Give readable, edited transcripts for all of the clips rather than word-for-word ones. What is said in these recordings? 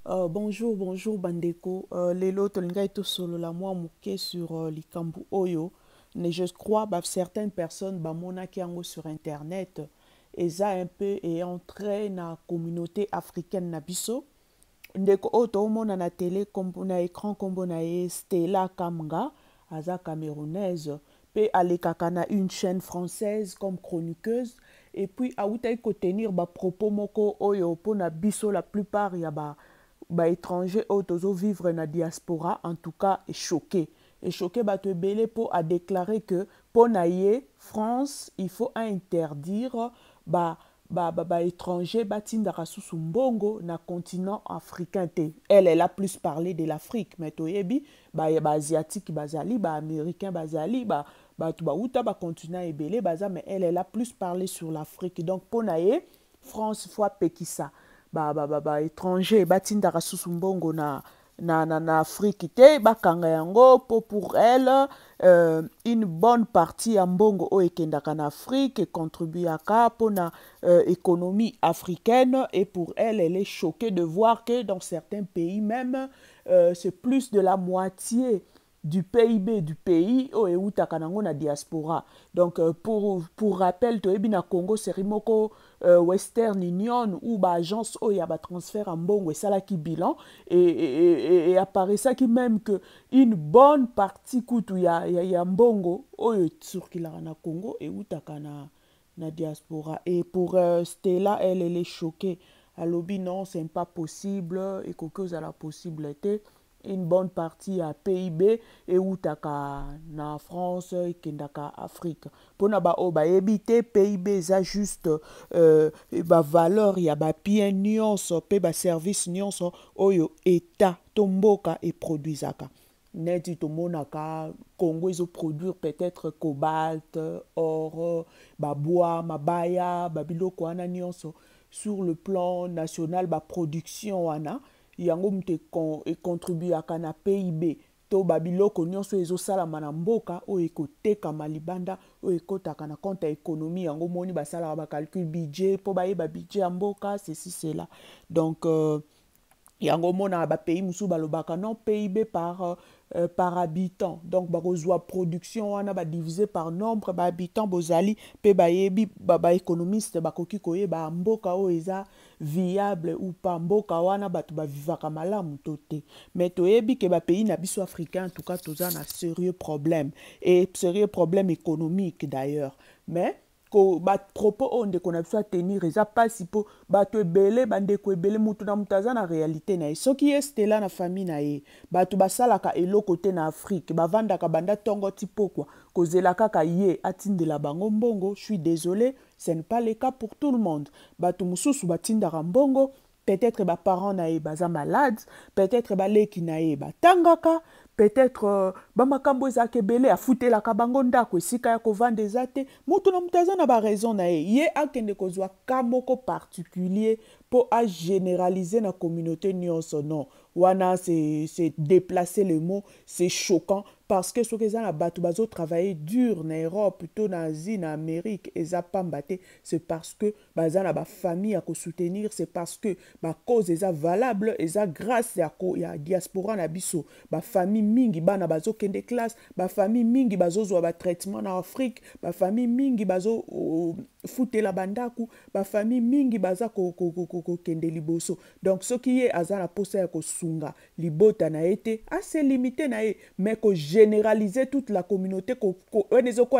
Bonjour Bandeko. Lelo tolinga ito solo la moi mouké sur likambu oyo. Mais je crois bah, certaines personnes bah mona kiango sur internet et ça un peu et entré na communauté africaine na biso. Ndeko oto mona na télé comme na écran comme na ye Stella Kamga aza camerounaise pe alekaka na une chaîne française comme chroniqueuse et puis autaki kotenir ba propos moko oyo pona biso la plupart ya ba étranger oyo tozovivre na diaspora en tout cas choqué bato ebele po a déclaré que mpo na ye France il faut interdire ba étranger batindaka susu mbongo na continent africain te. Elle a plus parlé de l'Afrique mais toyebi ba asiatique bazali ba américain bazali bato bauta ba continent ebele baza mais elle a plus parlé sur l'Afrique donc mpo na ye France faut apekisa ba étranger batindaka susu mbongo na Afrique te bakanga yango pour elle une bonne partie ya mbongo oyo ekendaka na Afrique contribuaka pona économie africaine et pour elle est choquée de voir que dans certains pays même c'est plus de la moitié du PIB du pays o eutaka nango na diaspora. Donc pour rappel toyebi na Congo serimoko Western Union ou ba agence o ya ba transfert en mbongo esalaki bilan et apparaissait qui même que une bonne partie kutu ya mbongo oyo circulera na Congo eutaka na diaspora et pour Stella elle est choquée alobi non c'est pas possible et quelque à la possibilité une bonne partie à PIB et utaka na France et kendaka Afrique pona ba o ba ebité PIB ça juste ba valeur ya ba bien nyonso pe ba service nyonso oyo état tomboka et produisaka neti tomonaka Congo ils produire peut-être cobalt or ba bois mabaya ba biloko wana nyonso sur le plan national ba production wana yango mute ekontribuaka na PIB to babiloko nyonso ezosalama na mboka oyo ekotekama libanda oyo ekotaka na compte ya économie yango moni basalaka bacalcul budget mpo bayeba budget ya mboka ceci cela donc yango mona bapays mosusu balobaka non PIB par habitant donc bakozwa production wana badivisé par nombre bahabitant bozali mpe bayebi baéconomiste bakoki koyeba mboka oyo eza viable ou pas mboka wana bato bavivaka malamu to te mais toyebi ke bapays na biso africain en tout cas toza na sérieux problème et sérieux problème économique d'ailleurs mais propos oyo ndeko na biso atenir eza mpasi mpo bato ebele bandeko ebele mutu na mutu aza na réalité na ye soki ye Stella na famille na ye bato basalaka eloko te na Afrique bavandaka banda ntongo ti pokwa kozela kaka ye atindela bango mbongo je suis désolé ce n'est pas le cas pour tout le monde bato mosusu batindaka mbongo peut-être baparents na ye baza malade peut-être baleki na ye batangaka peut-être bamakambo ezaka ebele afutelaka bango ndako esika ya kovanda eza te mutu na mutu aza na baraison na ye akende kozwa ka moko particulier mpo agénéraliser na communauté nyonso non wana c'est déplacer le mot c'est choquant parce que soki eza na bato bazotravailler dur na Europe to na Asie na Amérique eza pamba te c'est parce que baza na bafamille ya kosoutenir c'est parce que bacause eza valable eza grâce ya diaspora na biso bafamille mingi bana bazokende classe bafamille mingi bazozwa batraitement na Afrique bafamille mingi bazofutela bandaku bafamille mingi baza kokende liboso donc soki ye aza na posa ya kosunga libota na ye te ase limité na ye mais généraliser toute la communauté ko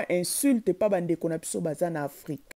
insulte pa bandeko na biso baza na Afrique